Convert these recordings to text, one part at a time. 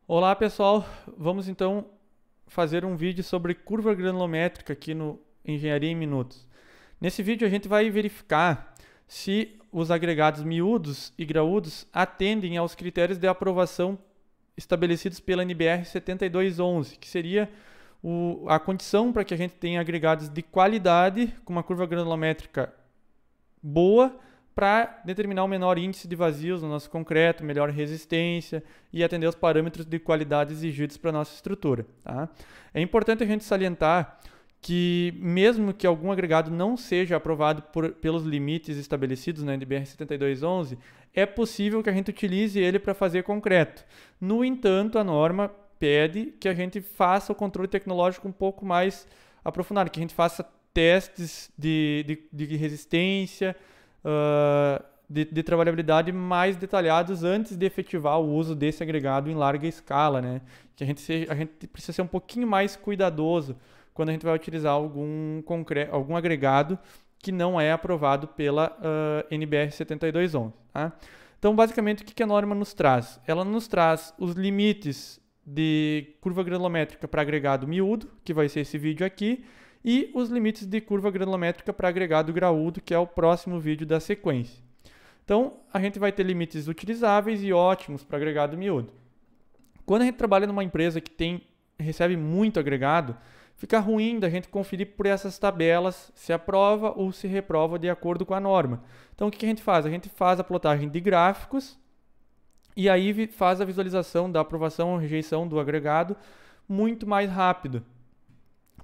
Olá pessoal, vamos então fazer um vídeo sobre curva granulométrica aqui no Engenharia em Minutos. Nesse vídeo a gente vai verificar se os agregados miúdos e graúdos atendem aos critérios de aprovação estabelecidos pela NBR 7211, que seria a condição para que a gente tenha agregados de qualidade com uma curva granulométrica boa para determinar o menor índice de vazios no nosso concreto, melhor resistência e atender aos parâmetros de qualidade exigidos para a nossa estrutura. Tá? É importante a gente salientar que mesmo que algum agregado não seja aprovado pelos limites estabelecidos na NBR 7211, é possível que a gente utilize ele para fazer concreto. No entanto, a norma pede que a gente faça o controle tecnológico um pouco mais aprofundado, que a gente faça testes de resistência, de trabalhabilidade mais detalhados antes de efetivar o uso desse agregado em larga escala, né? Que a gente precisa ser um pouquinho mais cuidadoso quando a gente vai utilizar algum agregado que não é aprovado pela NBR 7211. Tá? Então, basicamente, o que a norma nos traz? Ela nos traz os limites de curva granulométrica para agregado miúdo, que vai ser esse vídeo aqui, e os limites de curva granulométrica para agregado graúdo, que é o próximo vídeo da sequência. Então, a gente vai ter limites utilizáveis e ótimos para agregado miúdo. Quando a gente trabalha numa empresa que recebe muito agregado, fica ruim da gente conferir por essas tabelas se aprova ou se reprova de acordo com a norma. Então, o que a gente faz? A gente faz a plotagem de gráficos e aí faz a visualização da aprovação ou rejeição do agregado muito mais rápido.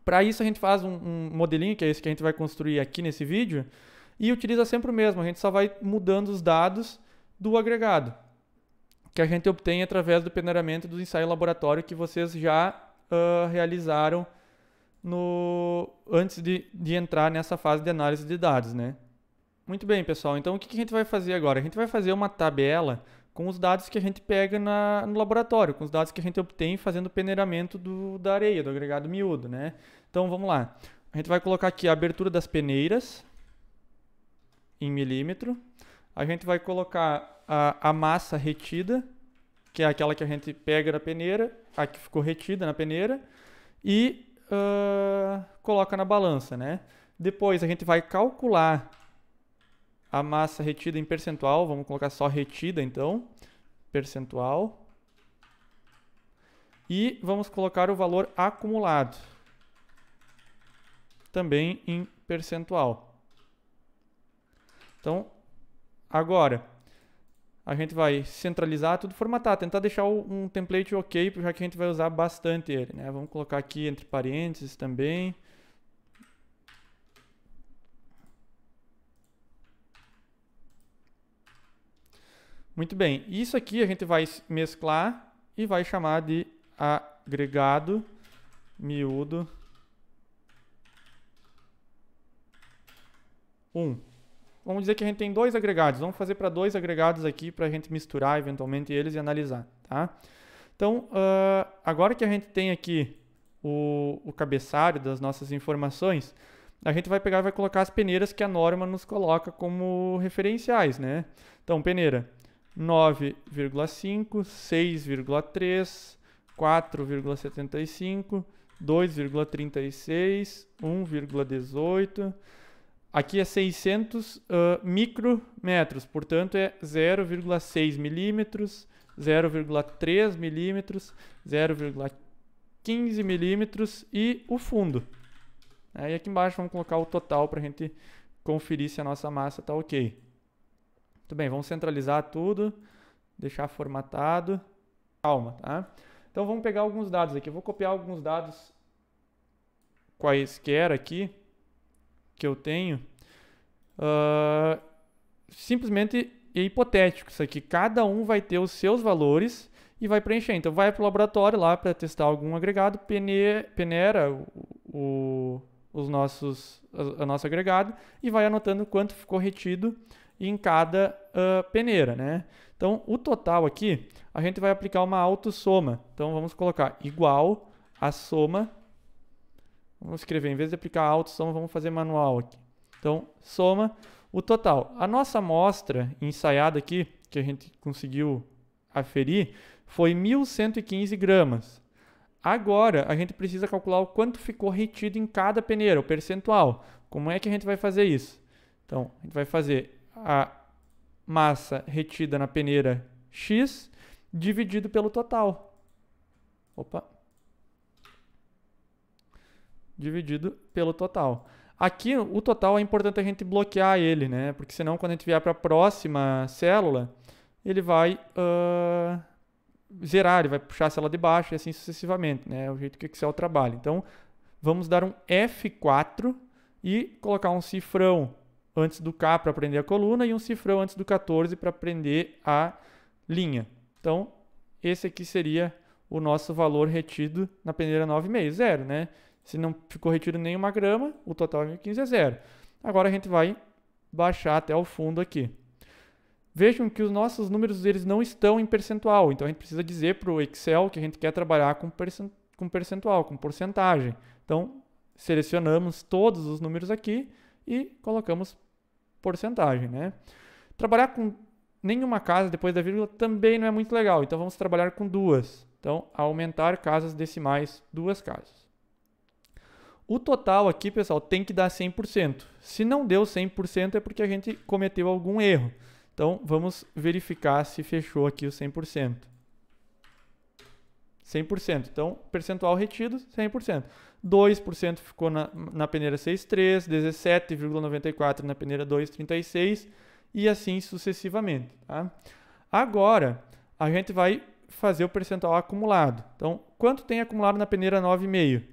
Para isso, a gente faz um modelinho, que é esse que a gente vai construir aqui nesse vídeo, e utiliza sempre o mesmo. A gente só vai mudando os dados do agregado, que a gente obtém através do peneiramento do ensaio laboratório que vocês já realizaram antes de entrar nessa fase de análise de dados, né? Muito bem, pessoal. Então, o que a gente vai fazer agora? A gente vai fazer uma tabela com os dados que a gente pega no laboratório, com os dados que a gente obtém fazendo o peneiramento da areia, do agregado miúdo, né? Então, vamos lá. A gente vai colocar aqui a abertura das peneiras em milímetro. A gente vai colocar a massa retida, que é aquela que a gente pega na peneira, a que ficou retida na peneira, e coloca na balança, né? Depois, a gente vai calcular a massa retida em percentual, vamos colocar só retida então, percentual. E vamos colocar o valor acumulado, também em percentual. Então, agora, a gente vai centralizar tudo, formatar, tentar deixar um template ok, já que a gente vai usar bastante ele, né? Vamos colocar aqui entre parênteses também. Muito bem, isso aqui a gente vai mesclar e vai chamar de agregado miúdo 1. Vamos dizer que a gente tem dois agregados, vamos fazer para dois agregados aqui para a gente misturar eventualmente eles e analisar, tá? Então, agora que a gente tem aqui o cabeçalho das nossas informações, a gente vai pegar e vai colocar as peneiras que a norma nos coloca como referenciais, né? Então, peneira 9,5, 6,3, 4,75, 2,36, 1,18. Aqui é 600 micrometros, portanto é 0,6 milímetros, 0,3 milímetros, 0,15 milímetros e o fundo. Aí aqui embaixo vamos colocar o total para a gente conferir se a nossa massa está ok. Muito bem, vamos centralizar tudo, deixar formatado. Calma, tá? Então vamos pegar alguns dados aqui. Eu vou copiar alguns dados quaisquer aqui que eu tenho. Simplesmente é hipotético isso aqui. Cada um vai ter os seus valores e vai preencher. Então vai para o laboratório lá para testar algum agregado, peneira o nosso agregado e vai anotando quanto ficou retido em cada peneira, né? Então, o total aqui, a gente vai aplicar uma autossoma. Então, vamos colocar igual a soma. Vamos escrever, em vez de aplicar a autossoma, vamos fazer manual aqui. Então, soma o total. A nossa amostra ensaiada aqui, que a gente conseguiu aferir foi 1.115 gramas. Agora, a gente precisa calcular o quanto ficou retido em cada peneira, o percentual. Como é que a gente vai fazer isso? Então, a gente vai fazer a massa retida na peneira X dividido pelo total. Dividido pelo total. Aqui, o total é importante a gente bloquear ele, né? Porque senão, quando a gente vier para a próxima célula, ele vai zerar, ele vai puxar a célula de baixo e assim sucessivamente, né? É o jeito que o Excel trabalha. Então, vamos dar um F4 e colocar um cifrão antes do K para prender a coluna e um cifrão antes do 14 para prender a linha. Então, esse aqui seria o nosso valor retido na peneira 9,5, zero, né? Se não ficou retido nenhuma grama, o total é 1.015 é zero. Agora a gente vai baixar até o fundo aqui. Vejam que os nossos números eles não estão em percentual, então a gente precisa dizer para o Excel que a gente quer trabalhar com percentual, com porcentagem. Então, selecionamos todos os números aqui e colocamos porcentagem, né? Trabalhar com nenhuma casa depois da vírgula também não é muito legal, então vamos trabalhar com duas. Então, aumentar casas decimais, 2 casas. O total aqui, pessoal, tem que dar 100%. Se não deu 100% é porque a gente cometeu algum erro. Então, vamos verificar se fechou aqui o 100%. 100%. Então, percentual retido, 100%. 2% ficou na peneira 6,3, 17,94 na peneira 2,36 e assim sucessivamente. Tá? Agora, a gente vai fazer o percentual acumulado. Então, quanto tem acumulado na peneira 9,5?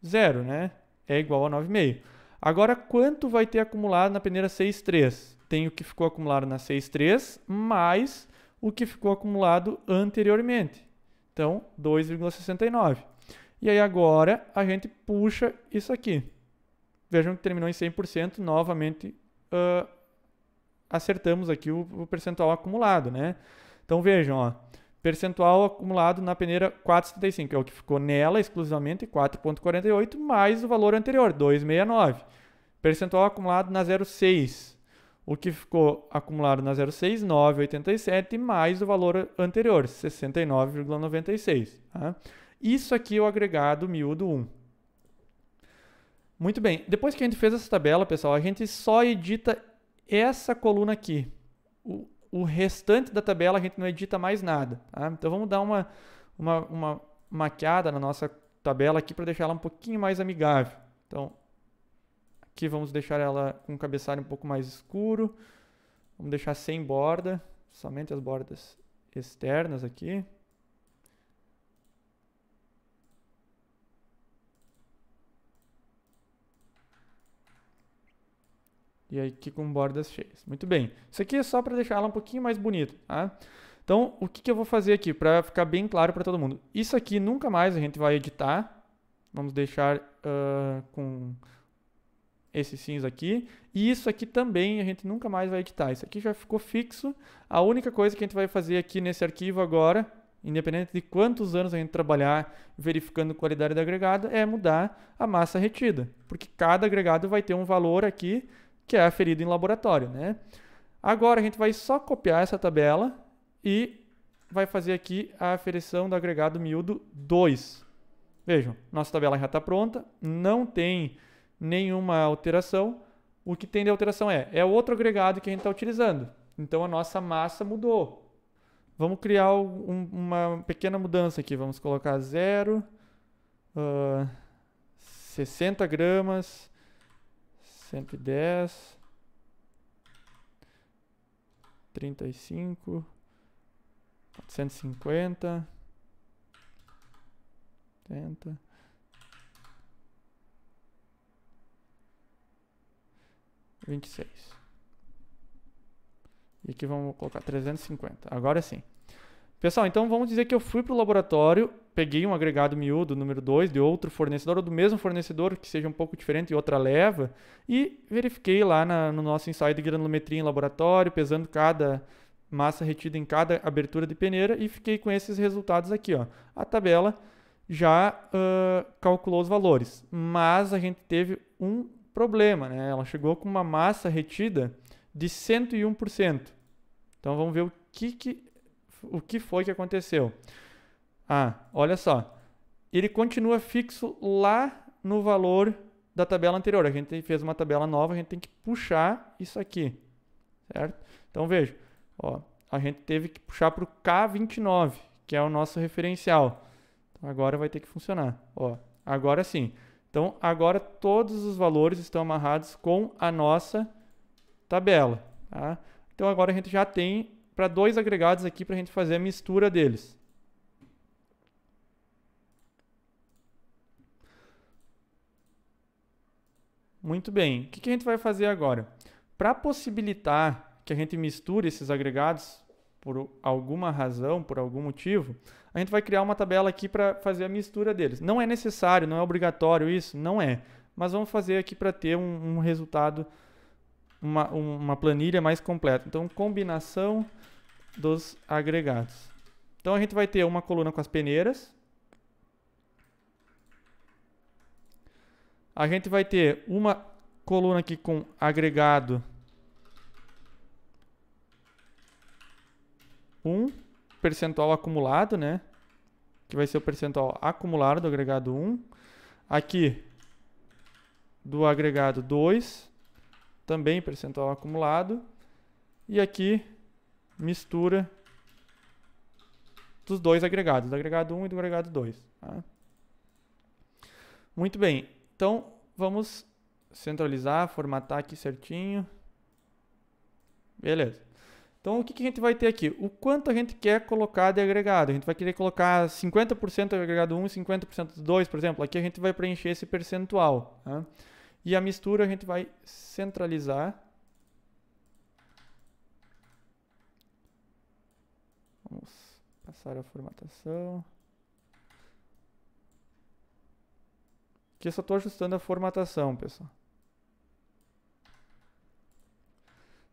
Zero, né? É igual a 9,5. Agora, quanto vai ter acumulado na peneira 6,3? Tem o que ficou acumulado na 6,3 mais o que ficou acumulado anteriormente. Então, 2,69. E aí agora a gente puxa isso aqui. Vejam que terminou em 100%, novamente acertamos aqui o percentual acumulado, né? Então vejam, ó, percentual acumulado na peneira 4,75, é o que ficou nela exclusivamente, 4,48, mais o valor anterior, 2,69. Percentual acumulado na 0,6, o que ficou acumulado na 0,6, 9,87, mais o valor anterior, 69,96. Tá? Isso aqui é o agregado miúdo 1. Muito bem, depois que a gente fez essa tabela, pessoal, a gente só edita essa coluna aqui. O restante da tabela a gente não edita mais nada. Tá? Então vamos dar uma maquiada na nossa tabela aqui para deixar ela um pouquinho mais amigável. Então, aqui vamos deixar ela com um cabeçalho um pouco mais escuro. Vamos deixar sem borda, somente as bordas externas aqui. E aí aqui com bordas cheias. Muito bem. Isso aqui é só para deixar ela um pouquinho mais bonita. Tá? Então, o que eu vou fazer aqui para ficar bem claro para todo mundo? Isso aqui nunca mais a gente vai editar. Vamos deixar com esse cinza aqui. E isso aqui também a gente nunca mais vai editar. Isso aqui já ficou fixo. A única coisa que a gente vai fazer aqui nesse arquivo agora, independente de quantos anos a gente trabalhar verificando qualidade do agregado, é mudar a massa retida. Porque cada agregado vai ter um valor aqui que é aferido em laboratório, né? Agora a gente vai só copiar essa tabela e vai fazer aqui a aferição do agregado miúdo 2. Vejam, nossa tabela já está pronta, não tem nenhuma alteração. O que tem de alteração é outro agregado que a gente está utilizando. Então a nossa massa mudou. Vamos criar uma pequena mudança aqui. Vamos colocar 60 gramas, 110, 35, 450, 70, 26. E aqui vamos colocar 350. Agora sim. Pessoal, então vamos dizer que eu fui para o laboratório, peguei um agregado miúdo, número 2, de outro fornecedor, ou do mesmo fornecedor, que seja um pouco diferente e outra leva, e verifiquei lá no nosso ensaio de granulometria em laboratório, pesando cada massa retida em cada abertura de peneira, e fiquei com esses resultados aqui. Ó. A tabela já calculou os valores, mas a gente teve um problema, né? Ela chegou com uma massa retida de 101%. Então vamos ver o que o que foi que aconteceu? Ah, olha só. Ele continua fixo lá no valor da tabela anterior. A gente fez uma tabela nova, a gente tem que puxar isso aqui, certo? Então, veja, ó, a gente teve que puxar para o K29, que é o nosso referencial. Então, agora vai ter que funcionar. Ó, agora sim. Então, agora todos os valores estão amarrados com a nossa tabela. Tá? Então, agora a gente já tem para 2 agregados aqui para a gente fazer a mistura deles. Muito bem. O que a gente vai fazer agora? Para possibilitar que a gente misture esses agregados por alguma razão, por algum motivo, a gente vai criar uma tabela aqui para fazer a mistura deles. Não é necessário, não é obrigatório isso, não é. Mas vamos fazer aqui para ter um resultado, uma planilha mais completa. Então, combinação dos agregados. Então, a gente vai ter uma coluna com as peneiras. A gente vai ter uma coluna aqui com agregado 1, percentual acumulado, né? Que vai ser o percentual acumulado do agregado 1. Aqui, do agregado 2, também percentual acumulado. E aqui, mistura dos 2 agregados, do agregado 1 e do agregado 2. Tá? Muito bem. Então, vamos centralizar, formatar aqui certinho. Beleza. Então, o que a gente vai ter aqui? O quanto a gente quer colocar de agregado. A gente vai querer colocar 50% do agregado 1 e 50% do 2, por exemplo. Aqui a gente vai preencher esse percentual. Tá? E a mistura a gente vai centralizar. Vamos passar a formatação. Aqui eu só estou ajustando a formatação, pessoal.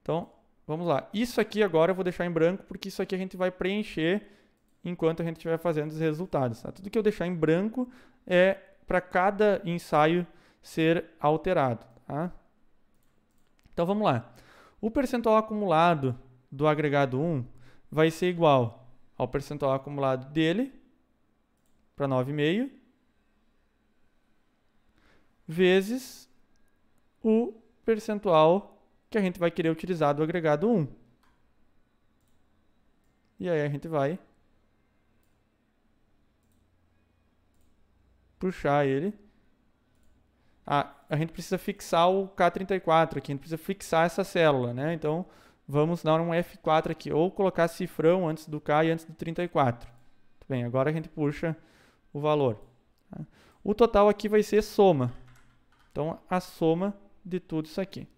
Então, vamos lá. Isso aqui agora eu vou deixar em branco, porque isso aqui a gente vai preencher enquanto a gente estiver fazendo os resultados. Tá? Tudo que eu deixar em branco é para cada ensaio ser alterado. Tá? Então, vamos lá. O percentual acumulado do agregado 1 vai ser igual ao percentual acumulado dele, para 9,5, vezes o percentual que a gente vai querer utilizar do agregado 1. E aí a gente vai puxar ele. A gente precisa fixar o K34 aqui, a gente precisa fixar essa célula, né? Então, vamos dar um F4 aqui, ou colocar cifrão antes do K e antes do 34. Muito bem, agora a gente puxa o valor. Tá? O total aqui vai ser soma. Então, a soma de tudo isso aqui.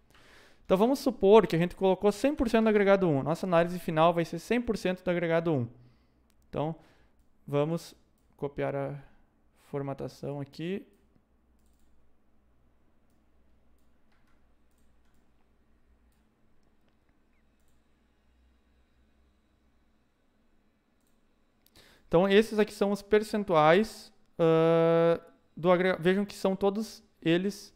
Então, vamos supor que a gente colocou 100% do agregado 1. Nossa análise final vai ser 100% do agregado 1. Então, vamos copiar a formatação aqui. Então, esses aqui são os percentuais do agregado. Vejam que são todos eles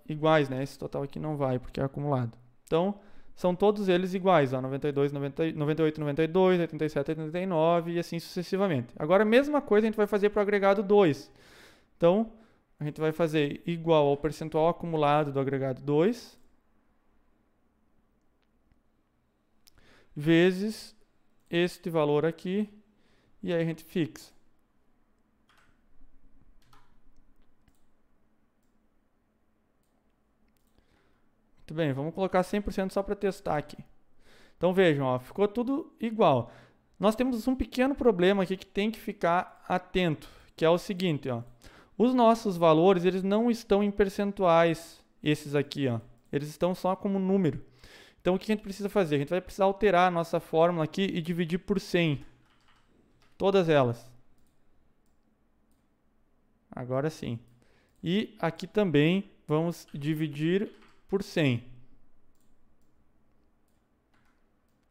iguais, né? Esse total aqui não vai, porque é acumulado. Então, são todos eles iguais, ó, 92, 98, 92, 87, 89 e assim sucessivamente. Agora, a mesma coisa a gente vai fazer para o agregado 2. Então, a gente vai fazer igual ao percentual acumulado do agregado 2 vezes este valor aqui, e aí a gente fixa. Muito bem, vamos colocar 100% só para testar aqui. Então vejam, ó, ficou tudo igual. Nós temos um pequeno problema aqui que tem que ficar atento, que é o seguinte, ó. Os nossos valores, eles não estão em percentuais, esses aqui, ó. Eles estão só como número. Então, o que a gente precisa fazer? A gente vai precisar alterar a nossa fórmula aqui e dividir por 100. Todas elas. Agora sim. E aqui também vamos dividir por 100.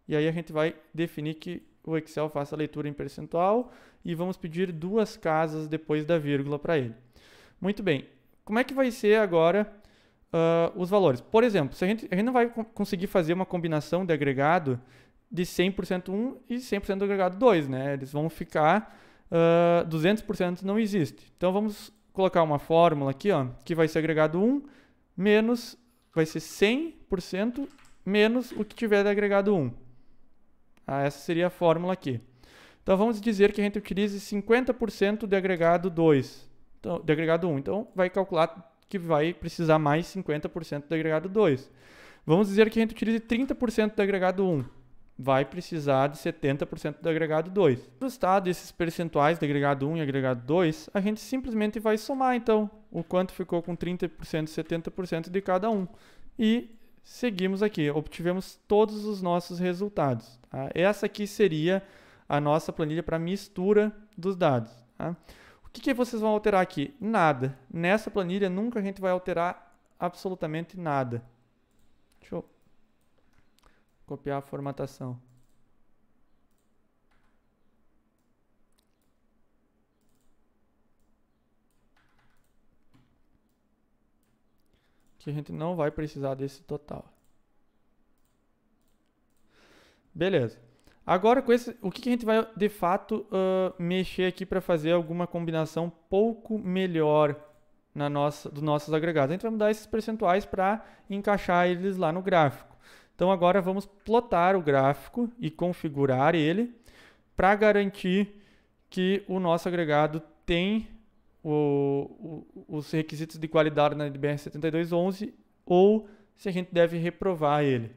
E aí a gente vai definir que o Excel faça a leitura em percentual e vamos pedir 2 casas depois da vírgula para ele. Muito bem. Como é que vai ser agora os valores? Por exemplo, se a gente não vai conseguir fazer uma combinação de agregado de 100% 1 e 100% do agregado 2, né? Eles vão ficar 200% não existe. Então vamos colocar uma fórmula aqui, ó, que vai ser agregado 1 menos, vai ser 100% menos o que tiver de agregado 1. Essa seria a fórmula aqui. Então vamos dizer que a gente utilize 50% de agregado 2, então, de agregado 1. Então vai calcular que vai precisar mais 50% de agregado 2. Vamos dizer que a gente utilize 30% de agregado 1. Vai precisar de 70% do agregado 2. Para o resultado desses percentuais de agregado 1 e agregado 2, a gente simplesmente vai somar, então, o quanto ficou com 30% e 70% de cada um. E seguimos aqui, obtivemos todos os nossos resultados. Tá? Essa aqui seria a nossa planilha para mistura dos dados. Tá? O que vocês vão alterar aqui? Nada. Nessa planilha nunca a gente vai alterar absolutamente nada. Deixa eu copiar a formatação. Que a gente não vai precisar desse total. Beleza. Agora, com esse, o que a gente vai, de fato, mexer aqui para fazer alguma combinação pouco melhor dos nossos agregados? A gente vai mudar esses percentuais para encaixar eles lá no gráfico. Então, agora vamos plotar o gráfico e configurar ele para garantir que o nosso agregado tem os requisitos de qualidade na NBR 7211 ou se a gente deve reprovar ele.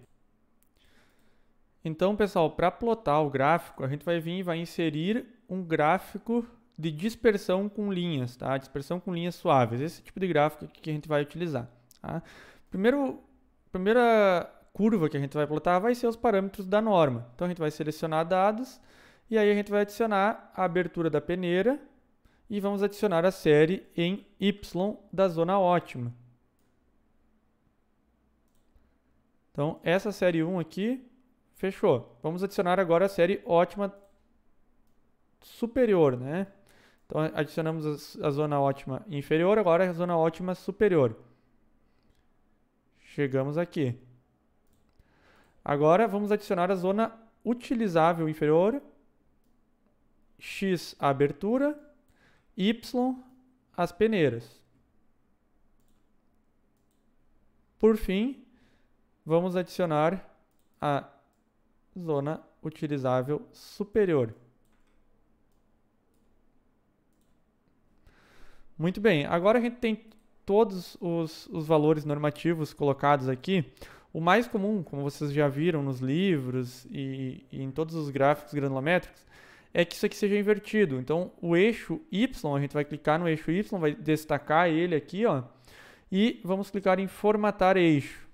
Então, pessoal, para plotar o gráfico, a gente vai vir e vai inserir um gráfico de dispersão com linhas, tá? Dispersão com linhas suaves. Esse tipo de gráfico que a gente vai utilizar. Tá? Primeira curva que a gente vai plotar vai ser os parâmetros da norma. Então, a gente vai selecionar dados e aí a gente vai adicionar a abertura da peneira e vamos adicionar a série em Y da zona ótima. Então, essa série 1 aqui, fechou. Vamos adicionar agora a série ótima superior, né? Então, adicionamos a zona ótima inferior, agora a zona ótima superior. Chegamos aqui. Agora, vamos adicionar a zona utilizável inferior, X a abertura, Y as peneiras. Por fim, vamos adicionar a zona utilizável superior. Muito bem, agora a gente tem todos os valores normativos colocados aqui. O mais comum, como vocês já viram nos livros e em todos os gráficos granulométricos, é que isso aqui seja invertido. Então, o eixo Y, a gente vai clicar no eixo Y, vai destacar ele aqui, ó, e vamos clicar em formatar eixo.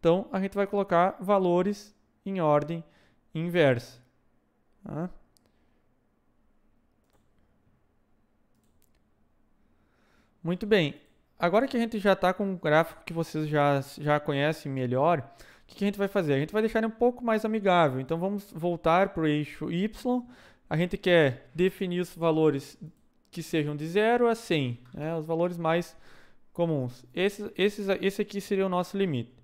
Então, a gente vai colocar valores em ordem inversa. Tá? Muito bem. Agora que a gente já está com um gráfico que vocês já conhecem melhor, o que a gente vai fazer? A gente vai deixar ele um pouco mais amigável. Então, vamos voltar para o eixo Y. A gente quer definir os valores que sejam de 0 a 100, né? Os valores mais comuns. Esse aqui seria o nosso limite.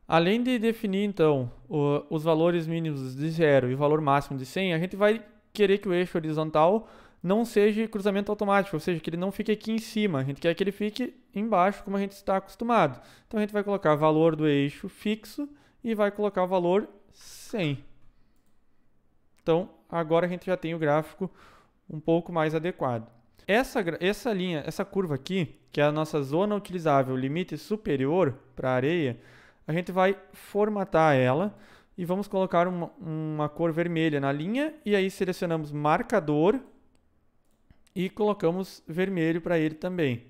Além de definir, então, os valores mínimos de 0 e o valor máximo de 100, a gente vai querer que o eixo horizontal não seja cruzamento automático, ou seja, que ele não fique aqui em cima. A gente quer que ele fique embaixo, como a gente está acostumado. Então, a gente vai colocar valor do eixo fixo e vai colocar o valor 100. Então, agora a gente já tem o gráfico um pouco mais adequado. Essa linha, essa curva aqui, que é a nossa zona utilizável limite superior para a areia, a gente vai formatar ela e vamos colocar uma cor vermelha na linha e aí selecionamos marcador e colocamos vermelho para ele também.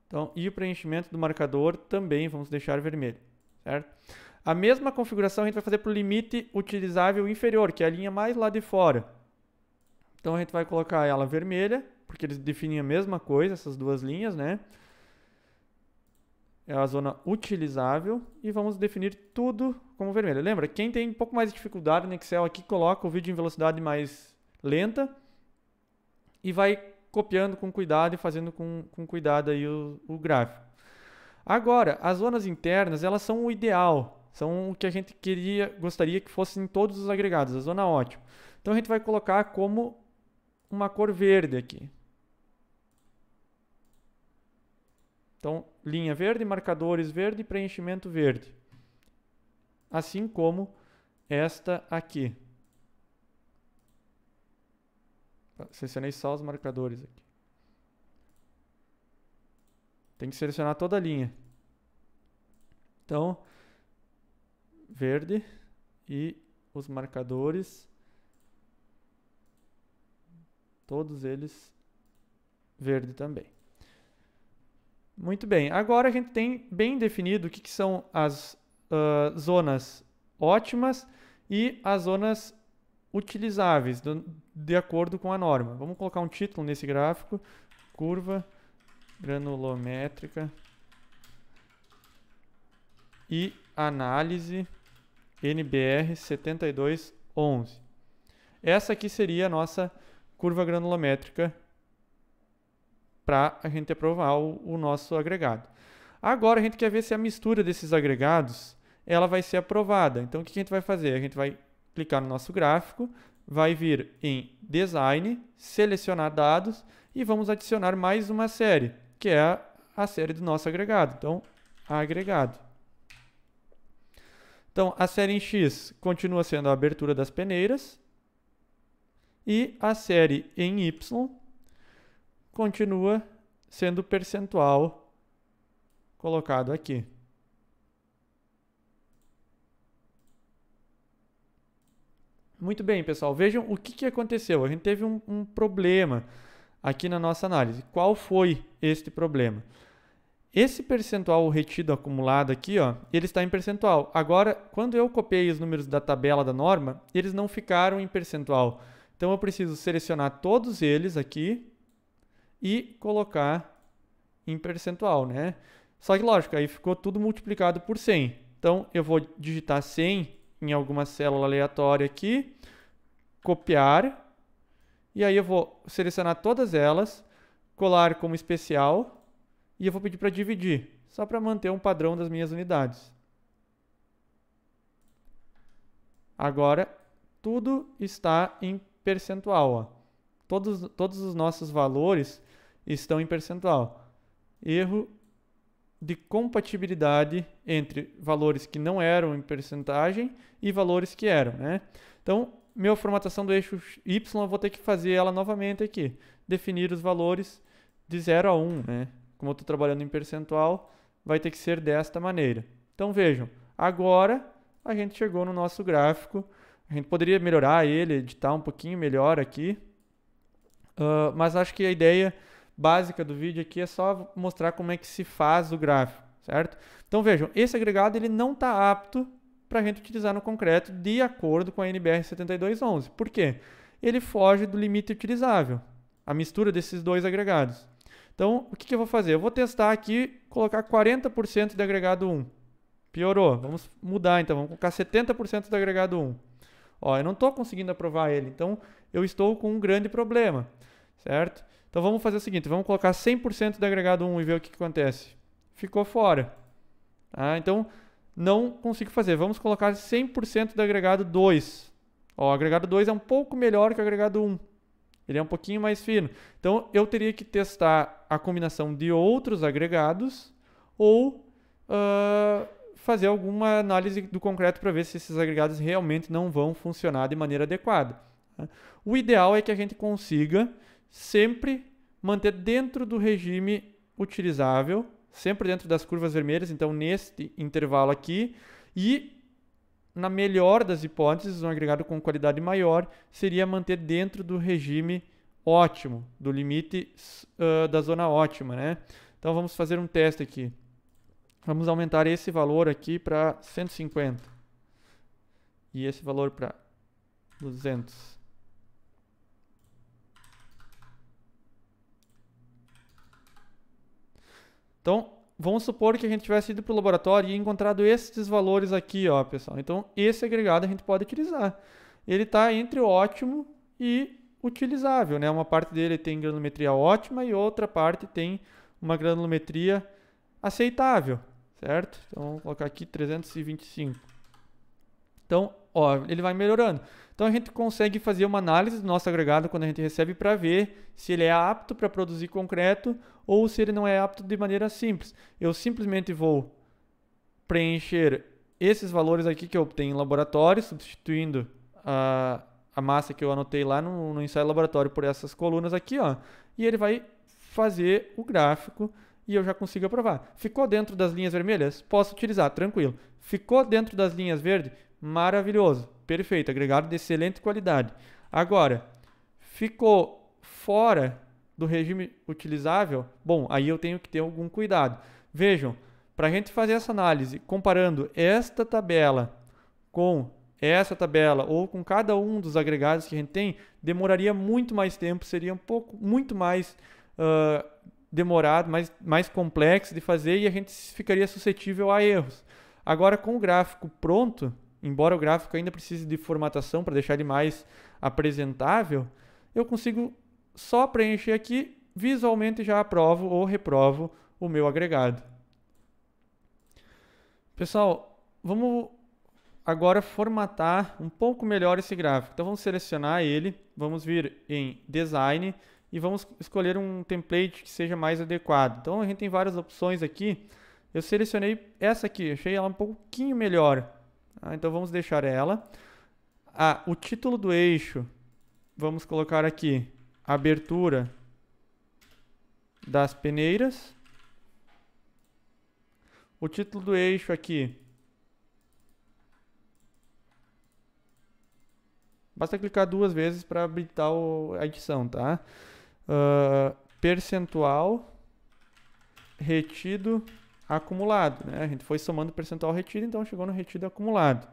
Então, e o preenchimento do marcador também vamos deixar vermelho, certo? A mesma configuração a gente vai fazer para o limite utilizável inferior, que é a linha mais lá de fora. Então, a gente vai colocar ela vermelha, porque eles definem a mesma coisa, essas duas linhas, né? É a zona utilizável e vamos definir tudo como vermelho. Lembra, quem tem um pouco mais de dificuldade no Excel aqui, coloca o vídeo em velocidade mais lenta e vai copiando com cuidado e fazendo com cuidado aí o gráfico. Agora, as zonas internas, elas são o ideal, são o que a gente gostaria que fossem em todos os agregados, a zona ótima. Então a gente vai colocar como uma cor verde aqui. Então, linha verde, marcadores verde, preenchimento verde. Assim como esta aqui. Selecionei só os marcadores aqui. Tem que selecionar toda a linha. Então, verde e os marcadores, todos eles verde também. Muito bem, agora a gente tem bem definido o que são as zonas ótimas e as zonas utilizáveis, de acordo com a norma. Vamos colocar um título nesse gráfico, curva granulométrica e análise NBR 7211. Essa aqui seria a nossa curva granulométrica para a gente aprovar o nosso agregado. Agora a gente quer ver se a mistura desses agregados ela vai ser aprovada. Então o que a gente vai fazer? A gente vai clicar no nosso gráfico, vai vir em Design, selecionar dados e vamos adicionar mais uma série, que é a série do nosso agregado. Então, agregado. Então, a série em X continua sendo a abertura das peneiras e a série em Y continua sendo o percentual colocado aqui. Muito bem, pessoal. Vejam o que aconteceu. A gente teve um problema aqui na nossa análise. Qual foi este problema? Esse percentual retido acumulado aqui, ó, ele está em percentual. Agora, quando eu copiei os números da tabela da norma, eles não ficaram em percentual. Então, eu preciso selecionar todos eles aqui e colocar em percentual, né? Só que, lógico, aí ficou tudo multiplicado por 100. Então, eu vou digitar 100 em alguma célula aleatória aqui, copiar, e aí eu vou selecionar todas elas, colar como especial, e eu vou pedir para dividir, só para manter um padrão das minhas unidades. Agora, tudo está em percentual. Ó. Todos os nossos valores estão em percentual. Erro de compatibilidade entre valores que não eram em percentagem e valores que eram, né? Então, minha formatação do eixo Y, eu vou ter que fazer ela novamente aqui. Definir os valores de 0 a 1, né? Como eu estou trabalhando em percentual, vai ter que ser desta maneira. Então, vejam, agora a gente chegou no nosso gráfico. A gente poderia melhorar ele, editar um pouquinho melhor aqui, mas acho que a ideia básica do vídeo aqui é só mostrar como é que se faz o gráfico, certo? Então vejam, esse agregado ele não está apto para a gente utilizar no concreto de acordo com a NBR 7211. Por quê? Ele foge do limite utilizável, a mistura desses dois agregados. Então, o que eu vou fazer? Eu vou testar aqui, colocar 40% de agregado 1. Piorou, vamos mudar então, vamos colocar 70% do agregado 1. Ó, eu não estou conseguindo aprovar ele, então eu estou com um grande problema, certo? Então vamos fazer o seguinte, vamos colocar 100% do agregado 1 e ver o que acontece. Ficou fora. Tá? Então, não consigo fazer. Vamos colocar 100% do agregado 2. Ó, o agregado 2 é um pouco melhor que o agregado 1. Ele é um pouquinho mais fino. Então, eu teria que testar a combinação de outros agregados ou fazer alguma análise do concreto para ver se esses agregados realmente não vão funcionar de maneira adequada. Tá? O ideal é que a gente consiga sempre manter dentro do regime utilizável, sempre dentro das curvas vermelhas, então neste intervalo aqui, e na melhor das hipóteses, um agregado com qualidade maior seria manter dentro do regime ótimo, do limite da zona ótima, né? Então vamos fazer um teste aqui. Vamos aumentar esse valor aqui para 150 e esse valor para 200. Então, vamos supor que a gente tivesse ido para o laboratório e encontrado esses valores aqui, ó, pessoal. Então, esse agregado a gente pode utilizar. Ele está entre o ótimo e utilizável, né? Uma parte dele tem granulometria ótima e outra parte tem uma granulometria aceitável, certo? Então, vamos colocar aqui 325. Então, ó, ele vai melhorando. Então, a gente consegue fazer uma análise do nosso agregado quando a gente recebe para ver se ele é apto para produzir concreto ou se ele não é apto de maneira simples. Eu simplesmente vou preencher esses valores aqui que eu obtenho em laboratório, substituindo a massa que eu anotei lá no ensaio laboratório por essas colunas aqui, ó, e ele vai fazer o gráfico e eu já consigo aprovar. Ficou dentro das linhas vermelhas? Posso utilizar, tranquilo. Ficou dentro das linhas verdes? Maravilhoso, perfeito, agregado de excelente qualidade. Agora, ficou fora do regime utilizável? Bom, aí eu tenho que ter algum cuidado. Vejam, para a gente fazer essa análise, comparando esta tabela com essa tabela ou com cada um dos agregados que a gente tem, demoraria muito mais tempo, seria muito mais demorado, mais complexo de fazer e a gente ficaria suscetível a erros. Agora, com o gráfico pronto, embora o gráfico ainda precise de formatação para deixar ele mais apresentável, eu consigo só preencher aqui, visualmente já aprovo ou reprovo o meu agregado. Pessoal, vamos agora formatar um pouco melhor esse gráfico. Então vamos selecionar ele, vamos vir em Design e vamos escolher um template que seja mais adequado. Então a gente tem várias opções aqui. Eu selecionei essa aqui, achei ela um pouquinho melhor. Então vamos deixar ela. O título do eixo, vamos colocar aqui, abertura das peneiras. O título do eixo aqui, basta clicar 2 vezes para habilitar a edição, tá? Percentual retido acumulado, né? A gente foi somando percentual retido, então chegou no retido acumulado.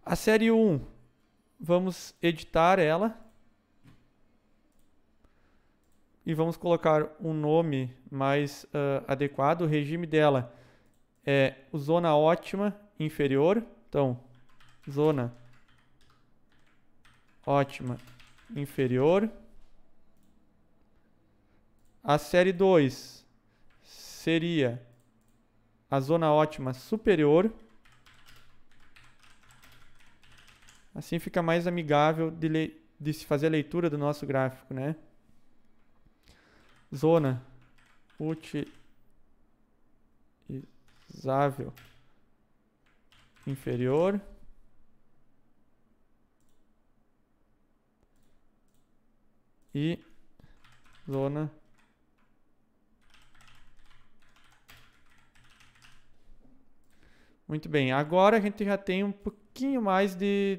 A série 1, vamos editar ela e vamos colocar um nome mais adequado. O regime dela é o zona ótima inferior, então zona ótima inferior. A série 2 seria a zona ótima superior. Assim fica mais amigável de se fazer a leitura do nosso gráfico, né? Zona utilizável inferior. E zona muito bem, agora a gente já tem um pouquinho mais de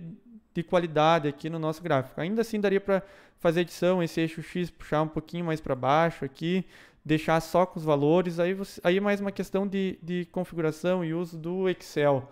qualidade aqui no nosso gráfico. Ainda assim daria para fazer edição, esse eixo X puxar um pouquinho mais para baixo aqui, deixar só com os valores, aí é mais uma questão de configuração e uso do Excel.